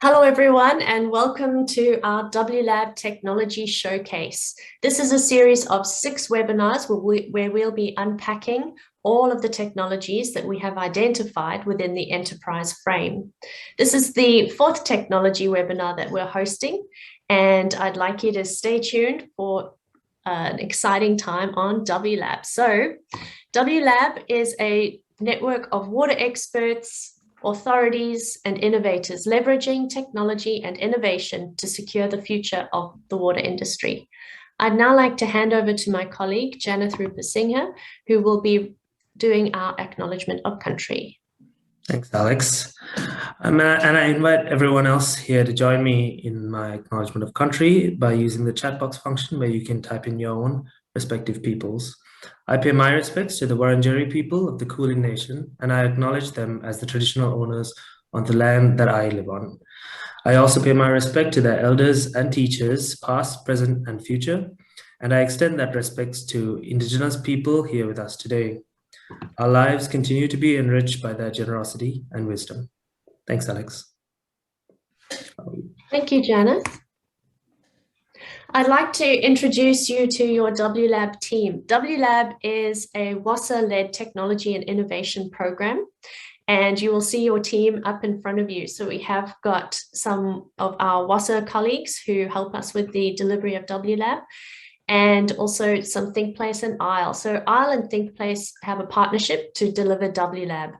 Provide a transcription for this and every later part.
Hello, everyone, and welcome to our WLab Technology Showcase. This is a series of 6 webinars where we'll be unpacking all of the technologies that we have identified within the enterprise frame. This is the 4th technology webinar that we're hosting, and I'd like you to stay tuned for an exciting time on WLab. So WLab is a network of water experts, authorities and innovators leveraging technology and innovation to secure the future of the water industry. I'd now like to hand over to my colleague, Janith Rupasinghe, who will be doing our acknowledgement of country. Thanks, Alex. And I invite everyone else here to join me in my acknowledgement of country by using the chat box function where you can type in your own respective peoples. I pay my respects to the Wurundjeri people of the Kulin Nation, and I acknowledge them as the traditional owners on the land that I live on. I also pay my respect to their elders and teachers, past, present, and future, and I extend that respect to Indigenous people here with us today. Our lives continue to be enriched by their generosity and wisdom. Thanks, Alex. Thank you, Janith. I'd like to introduce you to your WLab team. WLab is a WASA-led technology and innovation program, and you will see your team up in front of you. So we have got some of our WASA colleagues who help us with the delivery of WLab, and also some ThinkPlace and ISLE. So ISLE and ThinkPlace have a partnership to deliver WLab.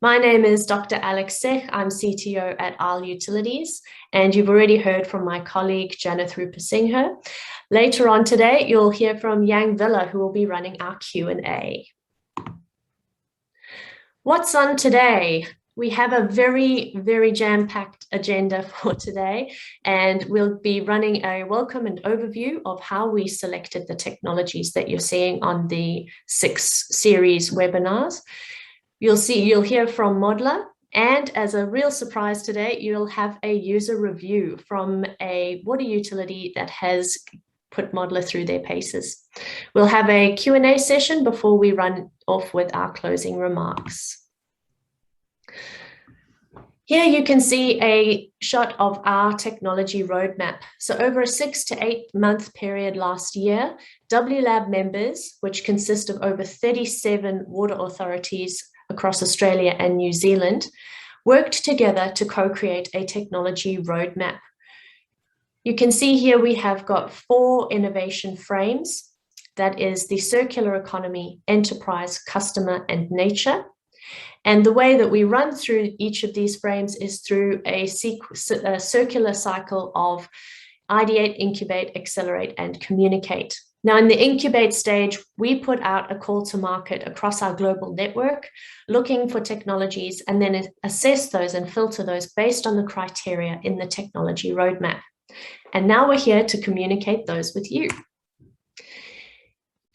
My name is Dr. Alex Sech. I'm CTO at ISLE Utilities, and you've already heard from my colleague, Janith Rupasinghe. Later on today, you'll hear from Yang Villa, who will be running our Q&A. What's on today? We have a very, very jam-packed agenda for today, and we'll be running a welcome and overview of how we selected the technologies that you're seeing on the 6 series webinars. You'll hear from Modla, and as a real surprise today, you'll have a user review from a water utility that has put Modla through their paces. We'll have a Q&A session before we run off with our closing remarks. Here you can see a shot of our technology roadmap. So over a 6 to 8 month period last year, WLab members, which consist of over 37 water authorities across Australia and New Zealand, worked together to co-create a technology roadmap. You can see here we have got 4 innovation frames. That is the circular economy, enterprise, customer, and nature. And the way that we run through each of these frames is through a circular cycle of ideate, incubate, accelerate, and communicate. Now, in the incubate stage, we put out a call to market across our global network, looking for technologies, and then assess those and filter those based on the criteria in the technology roadmap. And now we're here to communicate those with you.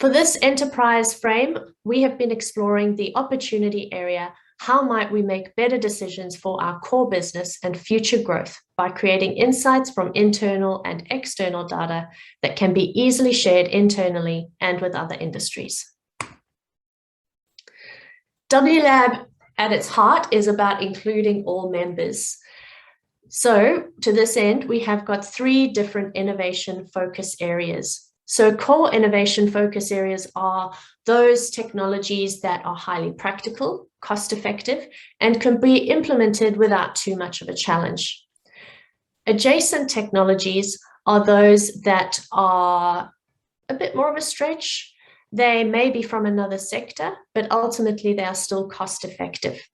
For this enterprise frame, we have been exploring the opportunity area. How might we make better decisions for our core business and future growth by creating insights from internal and external data that can be easily shared internally and with other industries? WLab at its heart is about including all members. So to this end, we have got 3 different innovation focus areas. So core innovation focus areas are those technologies that are highly practical, cost-effective, and can be implemented without too much of a challenge. Adjacent technologies are those that are a bit more of a stretch. They may be from another sector, but ultimately they are still cost-effective.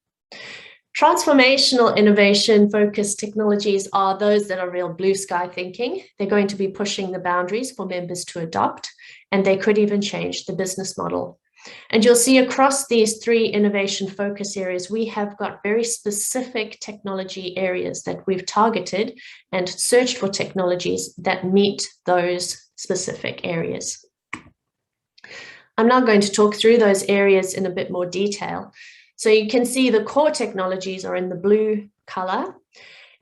Transformational innovation-focused technologies are those that are real blue sky thinking. They're going to be pushing the boundaries for members to adopt, and they could even change the business model. And you'll see across these 3 innovation focus areas, we have got very specific technology areas that we've targeted and searched for technologies that meet those specific areas. I'm now going to talk through those areas in a bit more detail. So you can see the core technologies are in the blue color,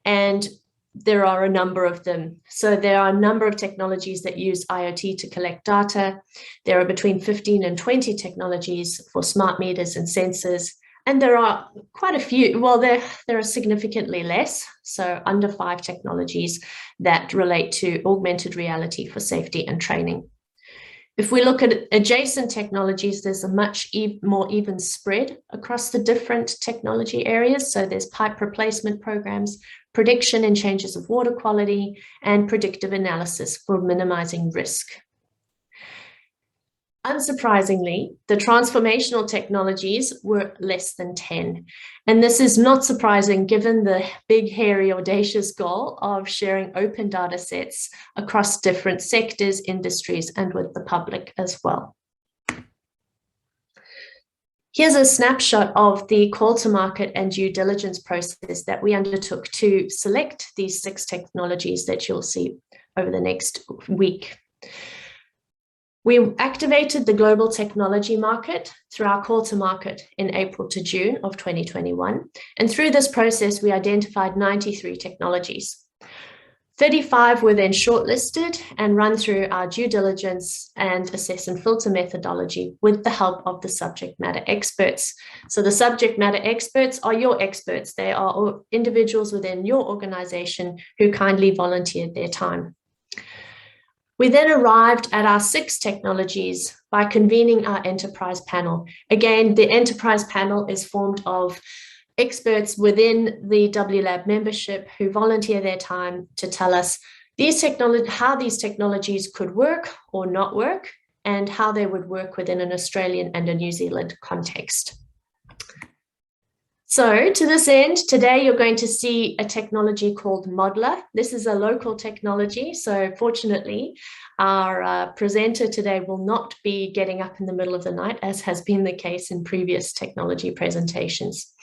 and there are a number of them. So there are a number of technologies that use IoT to collect data. There are between 15 and 20 technologies for smart meters and sensors, And there are quite a few, well, there are significantly less, so under 5 technologies that relate to augmented reality for safety and training. If we look at adjacent technologies, there's a much more even spread across the different technology areas. So there's pipe replacement programs, prediction and changes of water quality, and predictive analysis for minimizing risk. Unsurprisingly, the transformational technologies were less than 10. And this is not surprising given the big, hairy, audacious goal of sharing open data sets across different sectors, industries, and with the public as well. Here's a snapshot of the call to market and due diligence process that we undertook to select these 6 technologies that you'll see over the next week. We activated the global technology market through our call to market in April to June of 2021. And through this process, we identified 93 technologies. 35 were then shortlisted and run through our due diligence and assess and filter methodology with the help of the subject matter experts. So the subject matter experts are your experts. They are individuals within your organization who kindly volunteered their time. We then arrived at our 6 technologies by convening our enterprise panel. Again, the enterprise panel is formed of experts within the WLab membership who volunteer their time to tell us how these technologies could work or not work, and how they would work within an Australian and a New Zealand context. So to this end, today you're going to see a technology called Modla. This is a local technology. So fortunately, our presenter today will not be getting up in the middle of the night, as has been the case in previous technology presentations.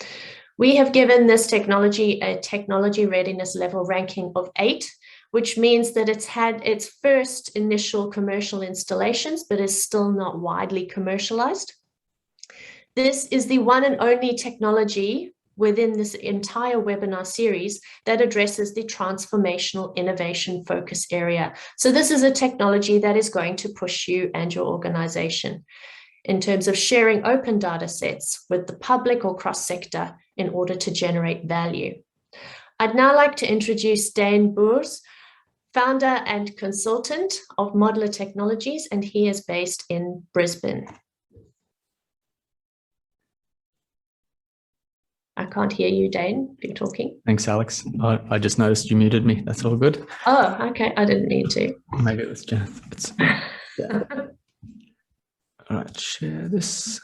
We have given this technology a technology readiness level ranking of 8, which means that it's had its first initial commercial installations, but is still not widely commercialized. This is the one and only technology within this entire webinar series that addresses the transformational innovation focus area. So this is a technology that is going to push you and your organization in terms of sharing open data sets with the public or cross-sector in order to generate value. I'd now like to introduce Dane Boers, founder and consultant of Modla Technologies, and he is based in Brisbane. I can't hear you, Dane, if you're talking. Thanks, Alex. I just noticed you muted me. That's all good. Oh, okay. I didn't mean to. Maybe it was Jennifer. Yeah. All right, share this.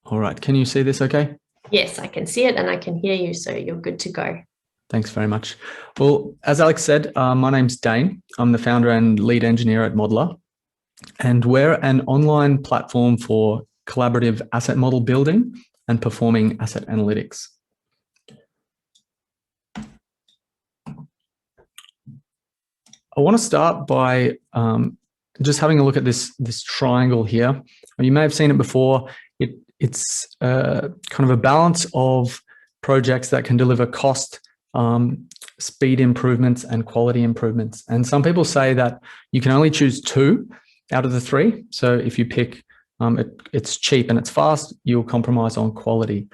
All right, can you see this okay? Yes, I can see it and I can hear you, so you're good to go. Thanks very much. Well, as Alex said, my name's Dane. I'm the founder and lead engineer at Modla, and we're an online platform for collaborative asset model building and performing asset analytics. I want to start by just having a look at this triangle here. You may have seen it before. It's kind of a balance of projects that can deliver cost, speed improvements and quality improvements. And some people say that you can only choose 2 out of the 3. So if you pick it's cheap and it's fast, you'll compromise on quality.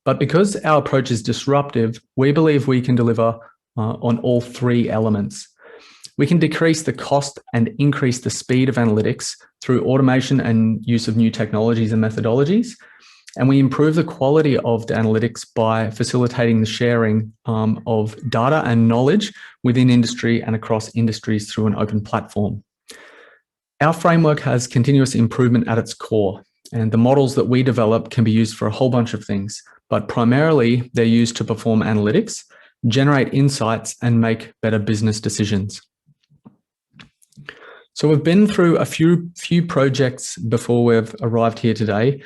But because our approach is disruptive, we believe we can deliver on all 3 elements. We can decrease the cost and increase the speed of analytics through automation and use of new technologies and methodologies. And we improve the quality of the analytics by facilitating the sharing of data and knowledge within industry and across industries through an open platform. Our framework has continuous improvement at its core, and the models that we develop can be used for a whole bunch of things, but primarily they're used to perform analytics, generate insights, and make better business decisions. So we've been through a few projects before we've arrived here today.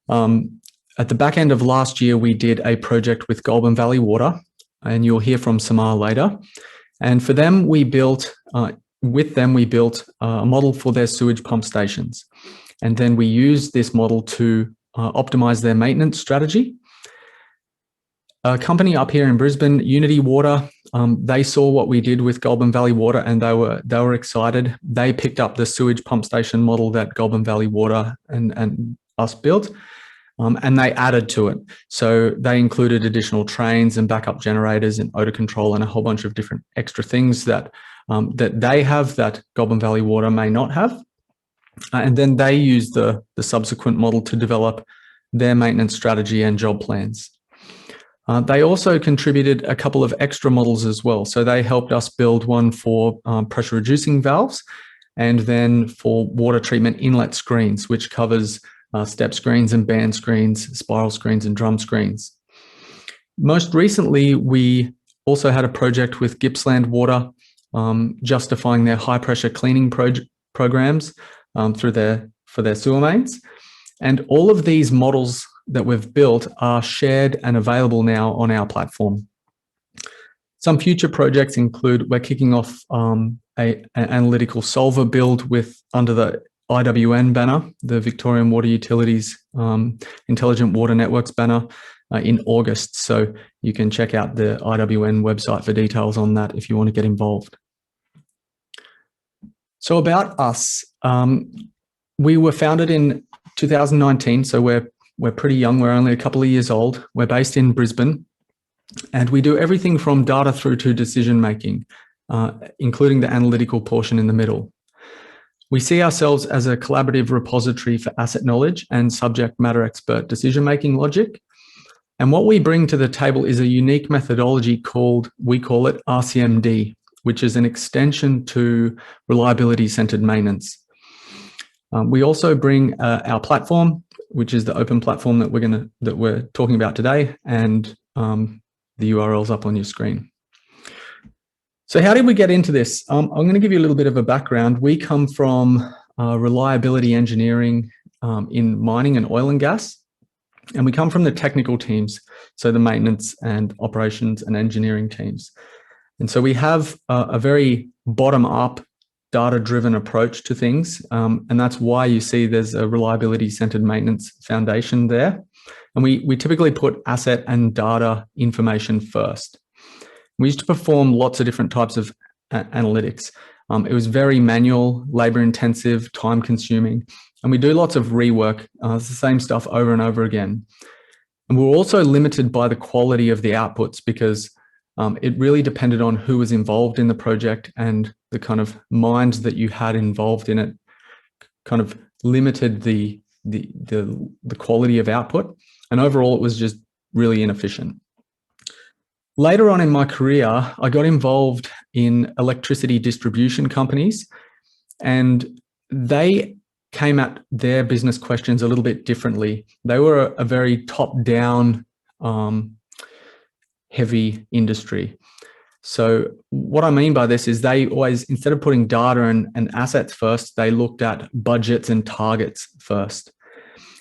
At the back end of last year, we did a project with Goulburn Valley Water, and you'll hear from Samar later. And for them, we built a model for their sewage pump stations. And then we used this model to optimize their maintenance strategy. a company up here in Brisbane, Unity Water, they saw what we did with Goulburn Valley Water and they were excited. They picked up the sewage pump station model that Goulburn Valley Water and us built, and they added to it. So they included additional trains and backup generators and odor control and a whole bunch of different extra things that that they have that Goulburn Valley Water may not have. And then they used the subsequent model to develop their maintenance strategy and job plans. They also contributed a couple of extra models as well. So they helped us build one for pressure reducing valves and then for water treatment inlet screens, which covers step screens and band screens, spiral screens and drum screens. Most recently, we also had a project with Gippsland Water, justifying their high pressure cleaning programs for their sewer mains. And all of these models that we've built are shared and available now on our platform. Some future projects include, we're kicking off an analytical solver build under the IWN banner, the Victorian Water Utilities Intelligent Water Networks banner, in August. So you can check out the IWN website for details on that if you want to get involved. So about us, we were founded in 2019, so we're pretty young. We're only a couple of years old. We're based in Brisbane, and we do everything from data through to decision making, including the analytical portion in the middle. We see ourselves as a collaborative repository for asset knowledge and subject matter expert decision-making logic. And what we bring to the table is a unique methodology we call it RCMD, which is an extension to reliability-centered maintenance. We also bring our platform, which is the open platform that we're talking about today, and the URL's up on your screen. So how did we get into this? I'm going to give you a little bit of a background. We come from reliability engineering in mining and oil and gas, and we come from the technical teams, so the maintenance and operations and engineering teams. And so we have a very bottom-up, data-driven approach to things, and that's why you see there's a reliability-centered maintenance foundation there. And we typically put asset and data information first. We used to perform lots of different types of analytics. It was very manual, labor-intensive, time-consuming, and we do lots of rework. It's the same stuff over and over again. And we're also limited by the quality of the outputs because it really depended on who was involved in the project, and the kind of minds that you had involved in it kind of limited the quality of output. And overall, it was just really inefficient. Later on in my career, I got involved in electricity distribution companies, and they came at their business questions a little bit differently. They were a very top-down heavy industry. So what I mean by this is they always, instead of putting data and assets first, they looked at budgets and targets first.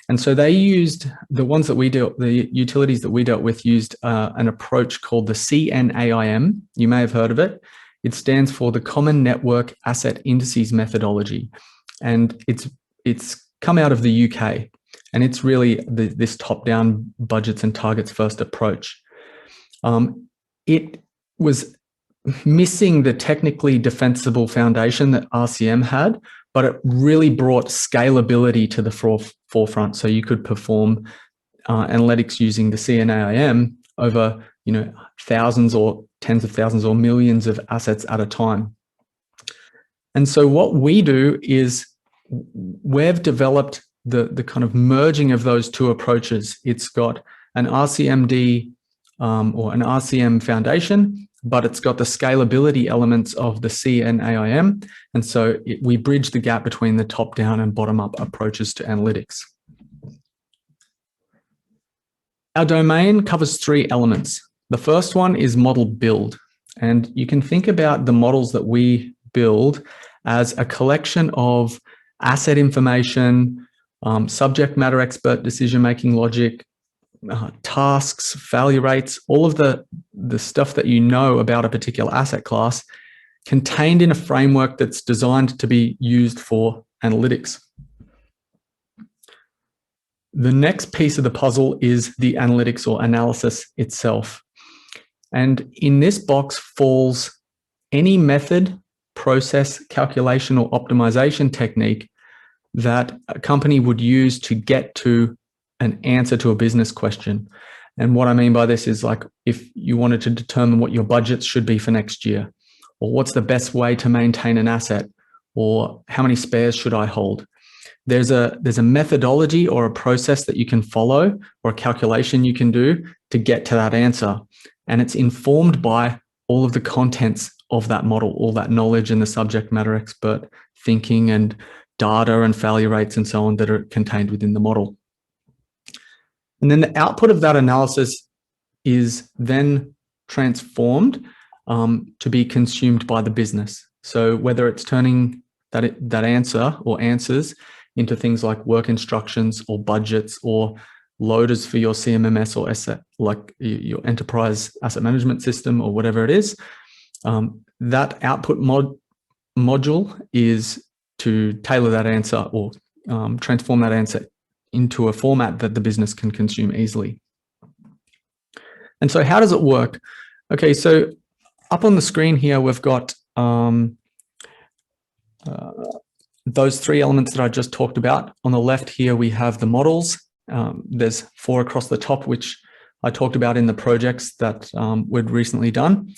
And so they used, the utilities that we dealt with used an approach called the CNAIM. You may have heard of it. It stands for the Common Network Asset Indices Methodology. And it's come out of the UK. And it's really this top-down budgets and targets first approach. It was missing the technically defensible foundation that RCM had, but it really brought scalability to the forefront. So you could perform analytics using the CNAIM over, thousands or tens of thousands or millions of assets at a time. And so what we do is we've developed the kind of merging of those two approaches. It's got an RCMD or an RCM foundation, but it's got the scalability elements of the CNAIM. And so we bridge the gap between the top-down and bottom-up approaches to analytics. Our domain covers three elements. The first one is model build. And you can think about the models that we build as a collection of asset information, subject matter expert decision-making logic, tasks, failure rates, all of the stuff that you know about a particular asset class contained in a framework that's designed to be used for analytics. The next piece of the puzzle is the analytics or analysis itself. And in this box falls any method, process, calculation, or optimization technique that a company would use to get to an answer to a business question. And what I mean by this is, like, if you wanted to determine what your budgets should be for next year, or what's the best way to maintain an asset, or how many spares should I hold? There's a methodology or a process that you can follow, or a calculation you can do to get to that answer. And it's informed by all of the contents of that model, all that knowledge and the subject matter expert thinking and data and failure rates and so on that are contained within the model. And then the output of that analysis is then transformed to be consumed by the business. So whether it's turning that answer or answers into things like work instructions or budgets or loaders for your CMMS or asset, like your enterprise asset management system or whatever it is, that output module is to tailor that answer or transform that answer into a format that the business can consume easily. And so how does it work? Okay, so up on the screen here, we've got those three elements that I just talked about. On the left here, we have the models. There's 4 across the top, which I talked about in the projects that we'd recently done.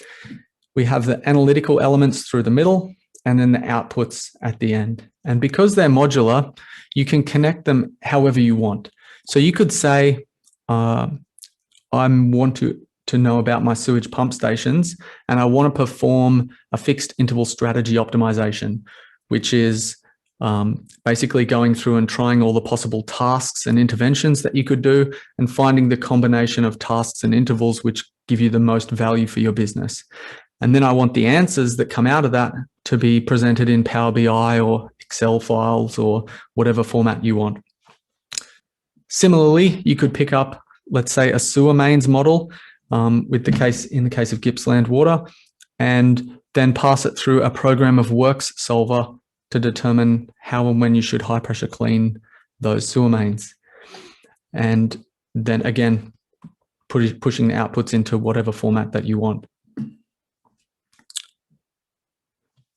We have the analytical elements through the middle, and then the outputs at the end. And because they're modular, you can connect them however you want. So you could say, I want to know about my sewage pump stations, and I want to perform a fixed interval strategy optimization, which is basically going through and trying all the possible tasks and interventions that you could do and finding the combination of tasks and intervals which give you the most value for your business. And then I want the answers that come out of that to be presented in Power BI or Excel files or whatever format you want. Similarly, you could pick up, let's say, a sewer mains model in the case of Gippsland Water, and then pass it through a program of works solver to determine how and when you should high pressure clean those sewer mains. And then again, pushing the outputs into whatever format that you want.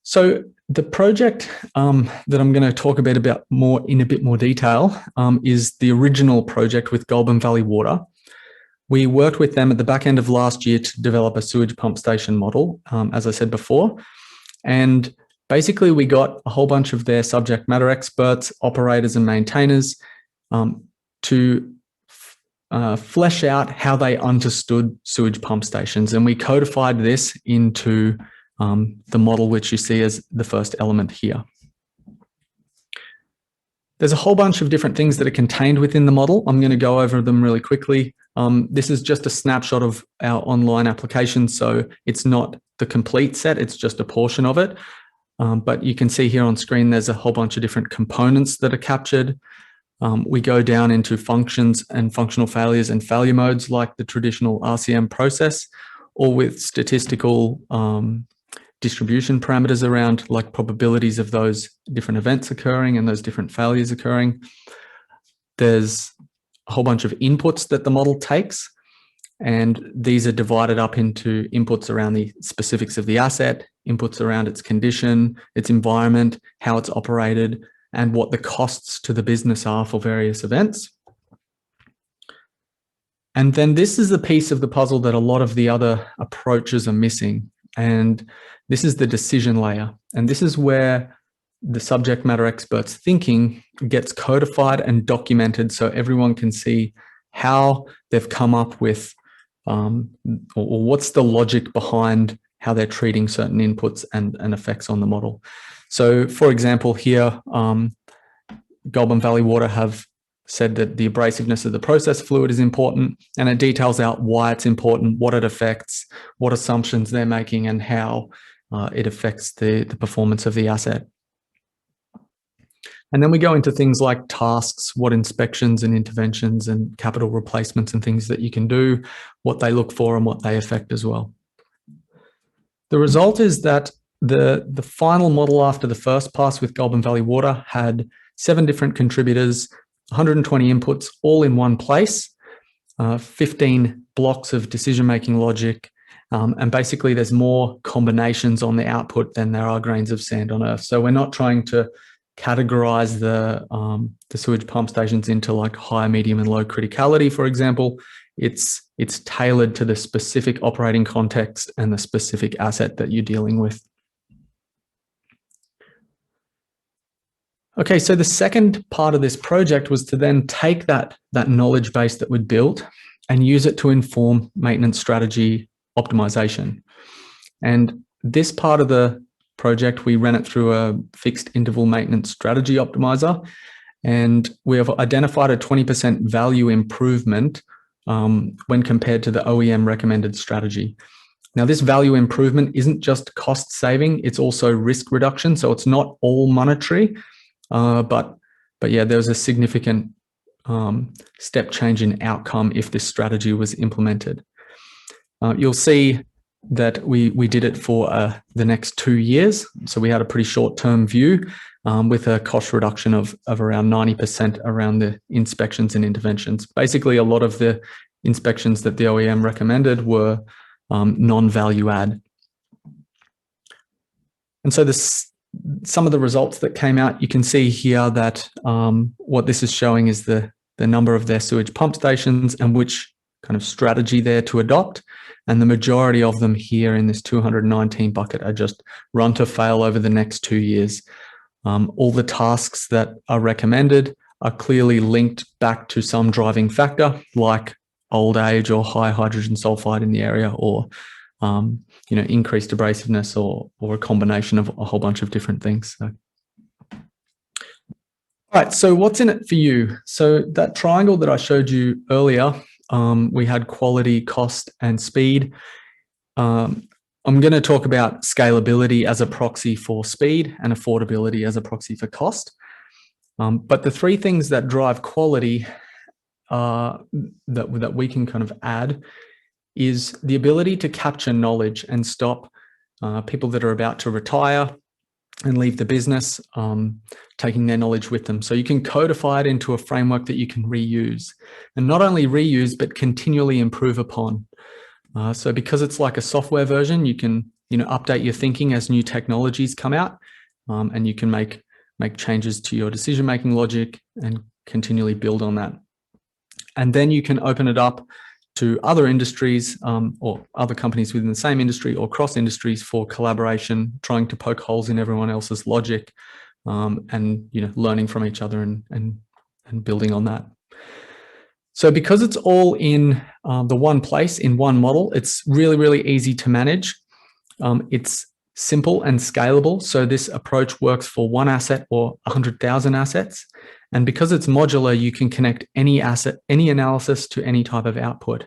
So the project that I'm going to talk in a bit more detail is the original project with Goulburn Valley Water. We worked with them at the back end of last year to develop a sewage pump station model, as I said before. And basically, we got a whole bunch of their subject matter experts, operators and maintainers to flesh out how they understood sewage pump stations. And we codified this into the model, which you see as the first element here. There's a whole bunch of different things that are contained within the model. I'm going to go over them really quickly. This is just a snapshot of our online application, so it's not the complete set, it's just a portion of it. But you can see here on screen, there's a whole bunch of different components that are captured. We go down into functions and functional failures and failure modes like the traditional RCM process, or with statistical distribution parameters around like probabilities of those different events occurring and those different failures occurring. There's a whole bunch of inputs that the model takes, and these are divided up into inputs around the specifics of the asset, inputs around its condition, its environment, how it's operated, and what the costs to the business are for various events. And then this is the piece of the puzzle that a lot of the other approaches are missing. And this is the decision layer. And this is where the subject matter expert's thinking gets codified and documented so everyone can see how they've come up with or what's the logic behind how they're treating certain inputs and effects on the model. So for example, here, Goulburn Valley Water have said that the abrasiveness of the process fluid is important, and it details out why it's important, what it affects, what assumptions they're making, and how it affects the performance of the asset. And then we go into things like tasks, what inspections and interventions and capital replacements and things that you can do, what they look for and what they affect as well. The result is that the final model after the first pass with Goulburn Valley Water had 7 different contributors 120 inputs all in one place, 15 blocks of decision-making logic, and basically there's more combinations on the output than there are grains of sand on Earth. So we're not trying to categorize the sewage pump stations into like high, medium, and low criticality, for example. It's tailored to the specific operating context and the specific asset that you're dealing with. Okay, so the second part of this project was to then take that knowledge base that we'd built and use it to inform maintenance strategy optimization. And this part of the project, we ran it through a fixed interval maintenance strategy optimizer, and we have identified a 20% value improvement when compared to the OEM recommended strategy. Now, this value improvement isn't just cost saving, it's also risk reduction. So it's not all monetary, but yeah, there's a significant step change in outcome if this strategy was implemented. You'll see that we did it for the next 2 years. So we had a pretty short-term view with a cost reduction of around 90% around the inspections and interventions. Basically, a lot of the inspections that the OEM recommended were non-value add. And so some of the results that came out, you can see here that what this is showing is the number of their sewage pump stations and which kind of strategy there to adopt. And the majority of them here in this 219 bucket are just run to fail over the next 2 years. All the tasks that are recommended are clearly linked back to some driving factor like old age or high hydrogen sulfide in the area, or increased abrasiveness, or a combination of a whole bunch of different things. So. All right, so what's in it for you? So that triangle that I showed you earlier, we had quality, cost, and speed. I'm going to talk about scalability as a proxy for speed and affordability as a proxy for cost. But the three things that drive quality that we can kind of add is the ability to capture knowledge and stop people that are about to retire and leave the business taking their knowledge with them. So you can codify it into a framework that you can reuse, and not only reuse, but continually improve upon. So because it's like a software version, you can update your thinking as new technologies come out, and you can make changes to your decision-making logic and continually build on that. And then you can open it up to other industries or other companies within the same industry or cross industries for collaboration, trying to poke holes in everyone else's logic, and learning from each other and building on that. So because it's all in the one place, in one model, it's really, really easy to manage. It's simple and scalable. So this approach works for one asset or 100,000 assets. And because it's modular, you can connect any asset, any analysis to any type of output.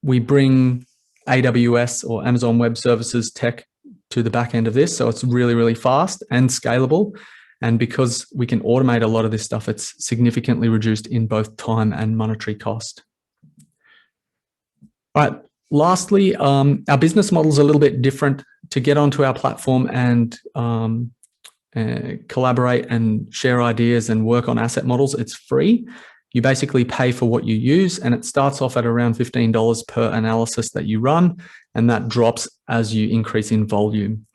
We bring AWS or Amazon Web Services tech to the back end of this. So it's really, really fast and scalable. And because we can automate a lot of this stuff, it's significantly reduced in both time and monetary cost. All right. Lastly, our business model is a little bit different. To get onto our platform and collaborate and share ideas and work on asset models, it's free. You basically pay for what you use, and it starts off at around $15 per analysis that you run, and that drops as you increase in volume.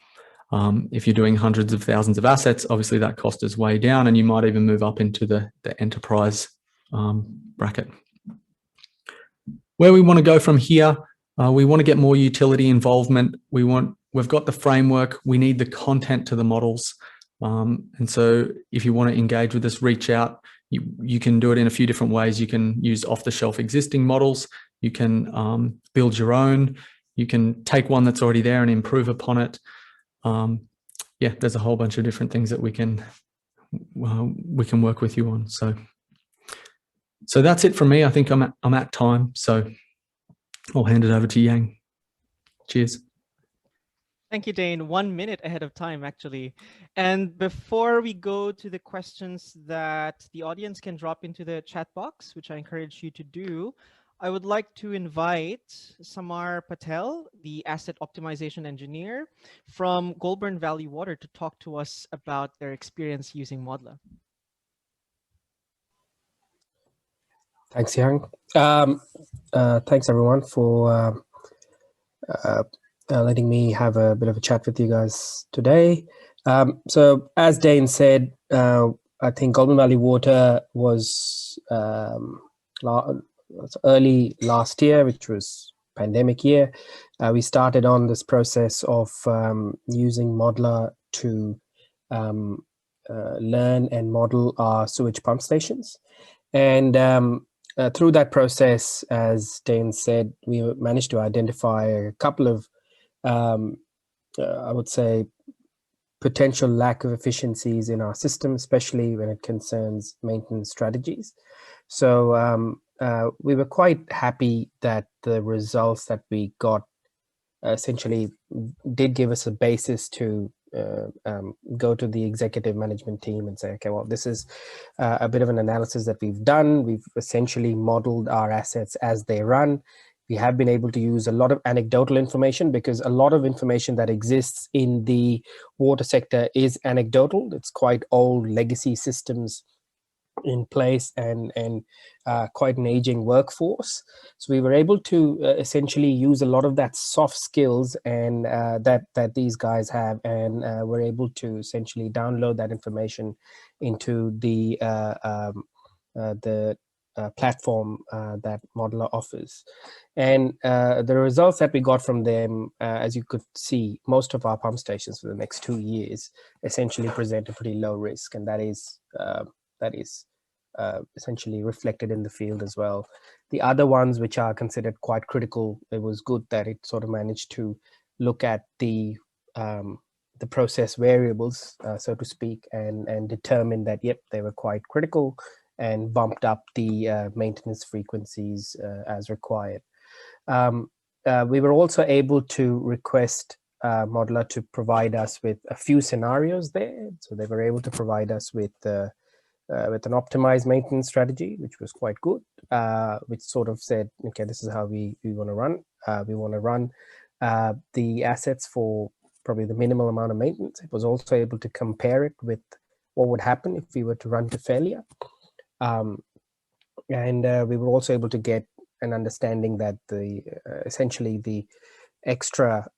If you're doing hundreds of thousands of assets, obviously that cost is way down, and you might even move up into the enterprise bracket. Where we want to go from here, we want to get more utility involvement. We've got the framework, we need the content to the models. And so if you want to engage with us, reach out. You can do it in a few different ways. You can use off-the-shelf existing models. You can build your own. You can take one that's already there and improve upon it. Yeah, there's a whole bunch of different things that we can work with you on. So that's it from me. I think I'm at time. So I'll hand it over to Yang. Cheers. Thank you, Dane. 1 minute ahead of time, actually. And before we go to the questions that the audience can drop into the chat box, which I encourage you to do, I would like to invite Samar Patel, the asset optimization engineer from Goulburn Valley Water, to talk to us about their experience using Modla. Thanks, Yang. Thanks, everyone, for letting me have a bit of a chat with you guys today. So, as Dane said, I think Goulburn Valley Water was early last year, which was pandemic year. We started on this process of using Modla to learn and model our sewage pump stations. And through that process, as Dane said, we managed to identify a couple of, I would say, potential lack of efficiencies in our system, especially when it concerns maintenance strategies. So we were quite happy that the results that we got essentially did give us a basis to go to the executive management team and say, okay, well, this is a bit of an analysis that we've done. We've essentially modeled our assets as they run. We have been able to use a lot of anecdotal information, because a lot of information that exists in the water sector is anecdotal. It's quite old legacy systems in place, and quite an aging workforce. So we were able to essentially use a lot of that soft skills and that these guys have, and we're able to essentially download that information into the platform that Modla offers. And the results that we got from them, as you could see, most of our pump stations for the next 2 years essentially present a pretty low risk, and that is essentially reflected in the field as well. The other ones which are considered quite critical, it was good that it sort of managed to look at the process variables, so to speak, and determine that, yep, they were quite critical, and bumped up the maintenance frequencies as required. We were also able to request Modla to provide us with a few scenarios there. So they were able to provide us with an optimized maintenance strategy, which was quite good, which sort of said, okay, this is how we want to run. We want to run the assets for probably the minimal amount of maintenance. It was also able to compare it with what would happen if we were to run to failure. And we were also able to get an understanding that essentially the extra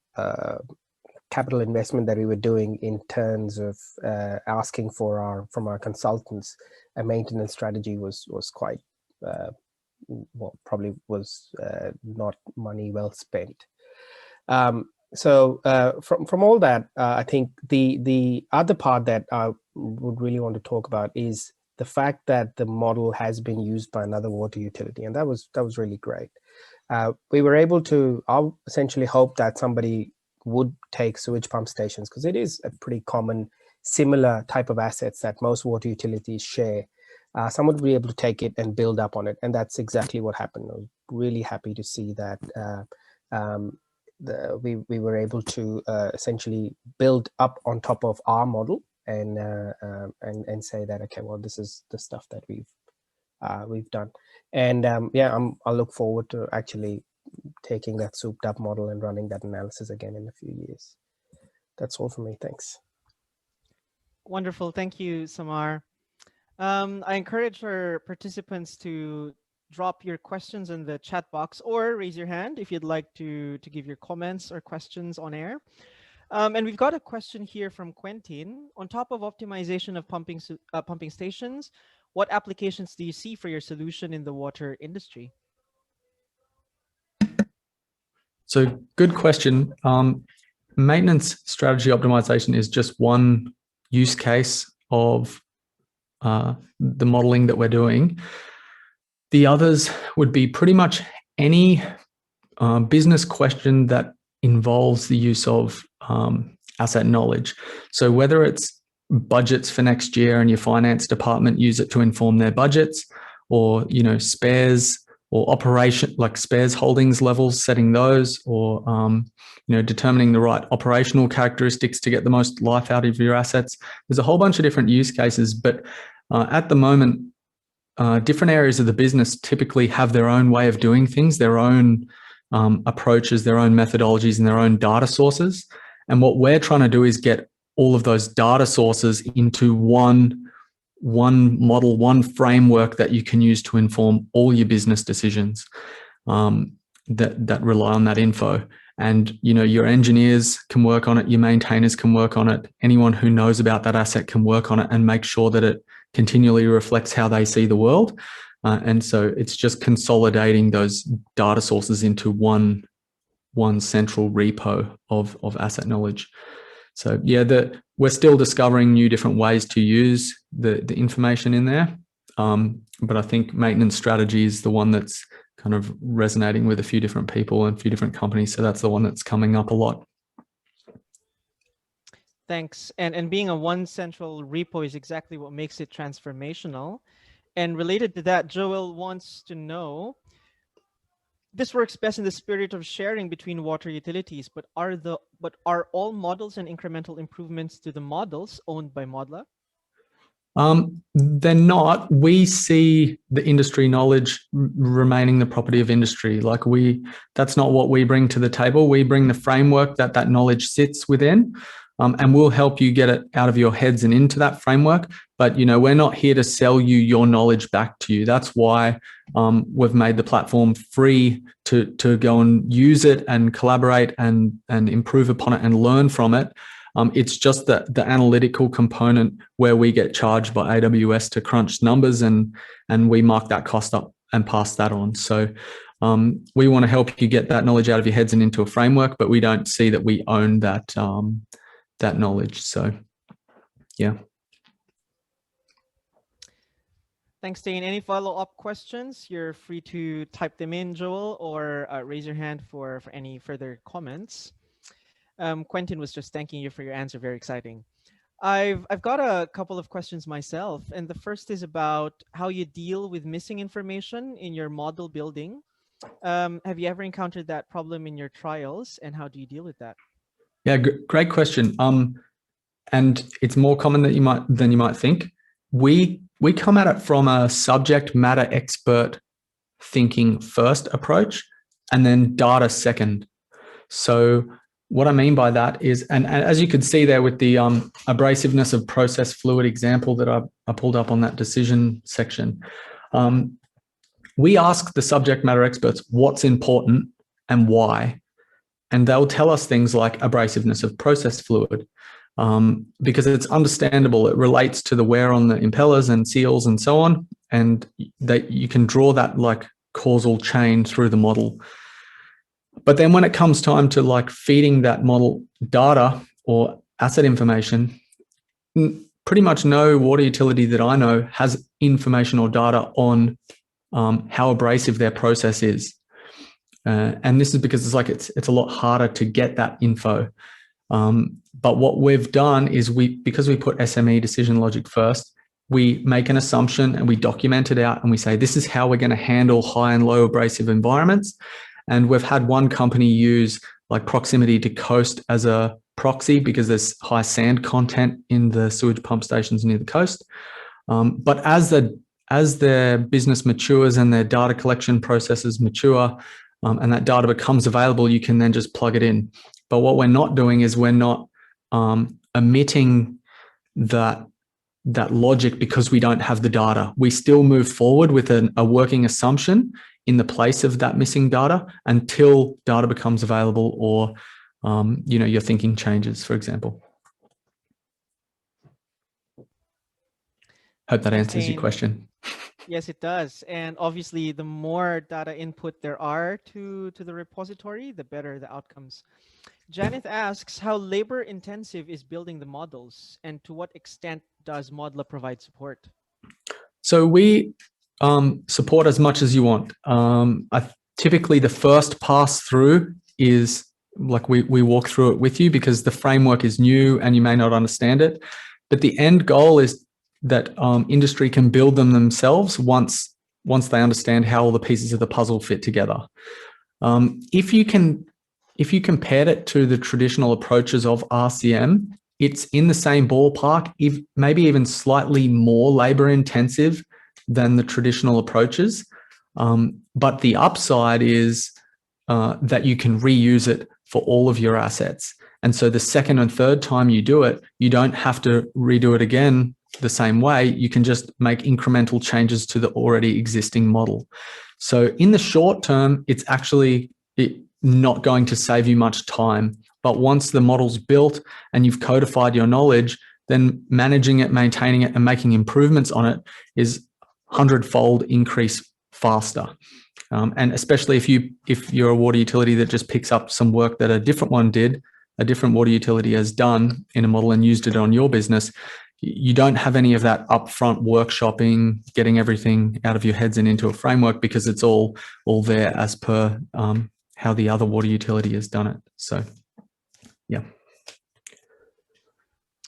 capital investment that we were doing in terms of asking from our consultants a maintenance strategy was quite probably was not money well spent. So from all that, I think the other part that I would really want to talk about is the fact that the model has been used by another water utility, and that was really great. We were able to essentially hope that somebody would take sewage pump stations, because it is a pretty common similar type of assets that most water utilities share. Someone would be able to take it and build up on it, and that's exactly what happened. I was really happy to see that we were able to essentially build up on top of our model and say that, okay, well, this is the stuff that we've done. And yeah, I look forward to actually taking that souped up model and running that analysis again in a few years. That's all for me. Thanks. Wonderful. Thank you, Samar. I encourage our participants to drop your questions in the chat box, or raise your hand if you'd like to give your comments or questions on air. And we've got a question here from Quentin. On top of optimization of pumping stations, what applications do you see for your solution in the water industry? So good question. Maintenance strategy optimization is just one use case of the modeling that we're doing. The others would be pretty much any business question that involves the use of asset knowledge. So whether it's budgets for next year and your finance department use it to inform their budgets, or spares or operation, like spares holdings levels, setting those, or determining the right operational characteristics to get the most life out of your assets. There's a whole bunch of different use cases, but at the moment, different areas of the business typically have their own way of doing things, their own approaches, their own methodologies, and their own data sources. And what we're trying to do is get all of those data sources into one one model, one framework that you can use to inform all your business decisions that rely on that info. And, you know, your engineers can work on it, your maintainers can work on it, anyone who knows about that asset can work on it and make sure that it continually reflects how they see the world. And so it's just consolidating those data sources into one central repo of asset knowledge. So yeah, we're still discovering new different ways to use the information in there. But I think maintenance strategy is the one that's kind of resonating with a few different people and a few different companies. So that's the one that's coming up a lot. Thanks. And being a one central repo is exactly what makes it transformational. And related to that, Joel wants to know, this works best in the spirit of sharing between water utilities, but are all models and incremental improvements to the models owned by Modla? They're not. We see the industry knowledge remaining the property of industry. Like that's not what we bring to the table. We bring the framework that knowledge sits within, and we'll help you get it out of your heads and into that framework. But, you know, we're not here to sell you your knowledge back to you. That's why we've made the platform free to go and use it and collaborate and improve upon it and learn from it. It's just the analytical component where we get charged by AWS to crunch numbers and we mark that cost up and pass that on. So we want to help you get that knowledge out of your heads and into a framework, but we don't see that we own that knowledge. So yeah. Thanks, Dane. Any follow-up questions? You're free to type them in, Joel, or raise your hand for any further comments. Quentin was just thanking you for your answer. Very exciting. I've got a couple of questions myself, and the first is about how you deal with missing information in your model building. Have you ever encountered that problem in your trials, and how do you deal with that? Yeah, great question. And it's more common than you might think. We come at it from a subject matter expert thinking first approach, and then data second. So what I mean by that is, and as you could see there with the abrasiveness of process fluid example that I pulled up on that decision section, we ask the subject matter experts what's important and why. And they'll tell us things like abrasiveness of process fluid, because it's understandable. It relates to the wear on the impellers and seals and so on. And that you can draw that like causal chain through the model. But then when it comes time to like feeding that model data or asset information, pretty much no water utility that I know has information or data on how abrasive their process is. And this is because it's a lot harder to get that info. But what we've done is because we put SME decision logic first, we make an assumption and we document it out and we say, this is how we're going to handle high and low abrasive environments. And we've had one company use like proximity to coast as a proxy because there's high sand content in the sewage pump stations near the coast. But as their business matures and their data collection processes mature and that data becomes available, you can then just plug it in. But what we're not doing is we're not omitting that logic because we don't have the data. We still move forward with a working assumption in the place of that missing data until data becomes available or your thinking changes, for example. Hope that answers your question. Yes, it does. And obviously, the more data input there are to the repository, the better the outcomes. Janet asks, how labor intensive is building the models, and to what extent does Modla provide support? So we support as much as you want. Typically, the first pass through is like we walk through it with you because the framework is new and you may not understand it. But the end goal is that industry can build them themselves once they understand how all the pieces of the puzzle fit together. If you compared it to the traditional approaches of RCM, it's in the same ballpark, maybe even slightly more labor intensive than the traditional approaches. But the upside is that you can reuse it for all of your assets. And so the second and third time you do it, you don't have to redo it again the same way, you can just make incremental changes to the already existing model. So in the short term, it's actually not going to save you much time. But once the model's built and you've codified your knowledge, then managing it, maintaining it, and making improvements on it is 100-fold increase faster. And especially if you're a water utility that just picks up some work that a different water utility has done in a model and used it on your business, you don't have any of that upfront workshopping, getting everything out of your heads and into a framework, because it's all there as per how the other water utility has done it. So, yeah.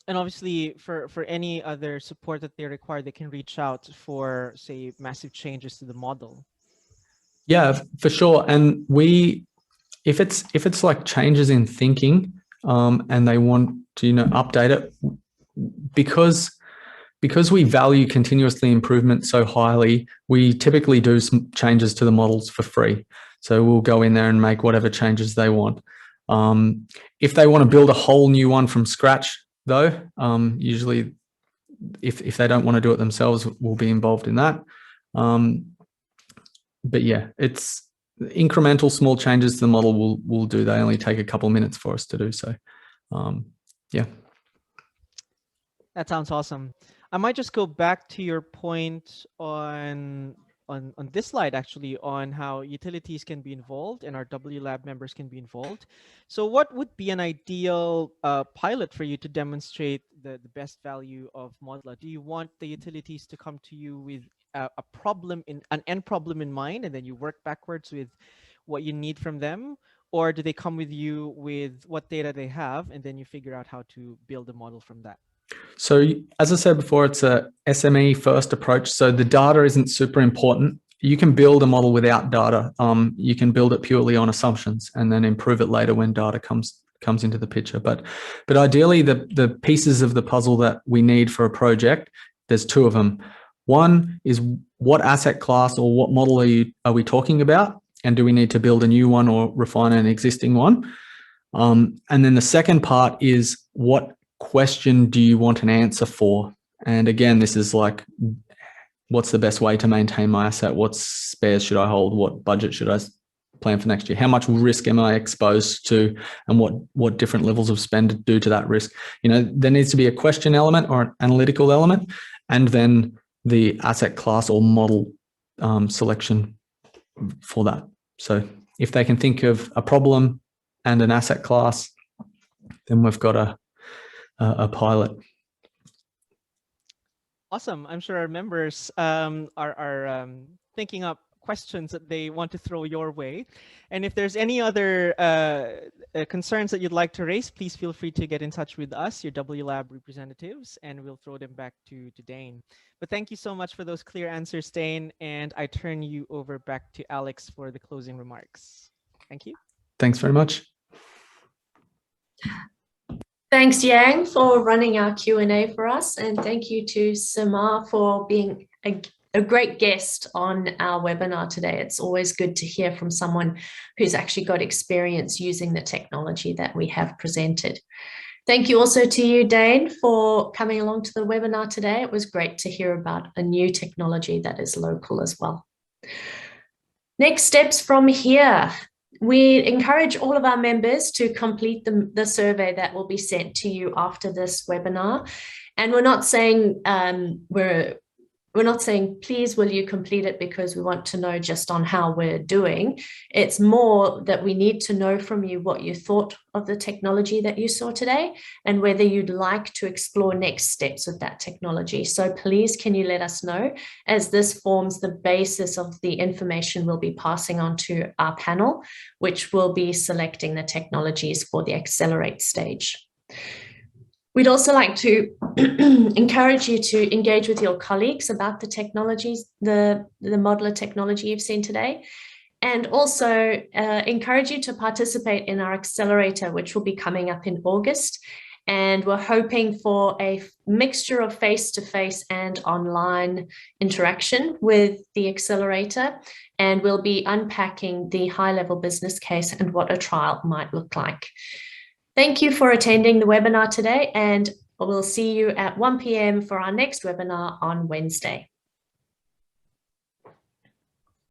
And obviously, for any other support that they require, they can reach out for, say, massive changes to the model. Yeah, for sure. And if it's like changes in thinking, and they want to update it, because we value continuously improvement so highly, we typically do some changes to the models for free. So we'll go in there and make whatever changes they want. If they want to build a whole new one from scratch, though, usually if they don't want to do it themselves, we'll be involved in that. But yeah, it's incremental small changes to the model we'll do. They only take a couple of minutes for us to do so. Yeah. That sounds awesome. I might just go back to your point on this slide, actually, on how utilities can be involved and our WLab members can be involved. So what would be an ideal pilot for you to demonstrate the best value of Modla? Do you want the utilities to come to you with an end problem in mind, and then you work backwards with what you need from them? Or do they come with you with what data they have, and then you figure out how to build a model from that? So as I said before, it's a SME first approach. So the data isn't super important. You can build a model without data. You can build it purely on assumptions and then improve it later when data comes into the picture. But ideally, the pieces of the puzzle that we need for a project, there's two of them. One is, what asset class or what model are we talking about? And do we need to build a new one or refine an existing one? And then the second part is, what question do you want an answer for? And again, this is like, what's the best way to maintain my asset? What spares should I hold? What budget should I plan for next year? How much risk am I exposed to? And what different levels of spend do to that risk? There needs to be a question element or an analytical element, and then the asset class or model selection for that. So if they can think of a problem and an asset class, then we've got a pilot. Awesome. I'm sure our members are thinking up questions that they want to throw your way. And if there's any other concerns that you'd like to raise, please feel free to get in touch with us, your WLab representatives, and we'll throw them back to Dane. But thank you so much for those clear answers, Dane. And I turn you over back to Alex for the closing remarks. Thank you. Thanks very much. Thanks, Yang, for running our Q&A for us. And thank you to Samar for being a great guest on our webinar today. It's always good to hear from someone who's actually got experience using the technology that we have presented. Thank you also to you, Dane, for coming along to the webinar today. It was great to hear about a new technology that is local as well. Next steps from here. We encourage all of our members to complete the survey that will be sent to you after this webinar. And we're not saying we're not saying, please, will you complete it because we want to know just on how we're doing. It's more that we need to know from you what you thought of the technology that you saw today and whether you'd like to explore next steps with that technology. So please, can you let us know, as this forms the basis of the information we'll be passing on to our panel, which will be selecting the technologies for the Accelerate stage. We'd also like to encourage you to engage with your colleagues about the technologies, the Modla technology you've seen today, and also encourage you to participate in our accelerator, which will be coming up in August. And we're hoping for a mixture of face-to-face and online interaction with the accelerator. And we'll be unpacking the high-level business case and what a trial might look like. Thank you for attending the webinar today, and We'll see you at 1 p.m. for our next webinar on Wednesday.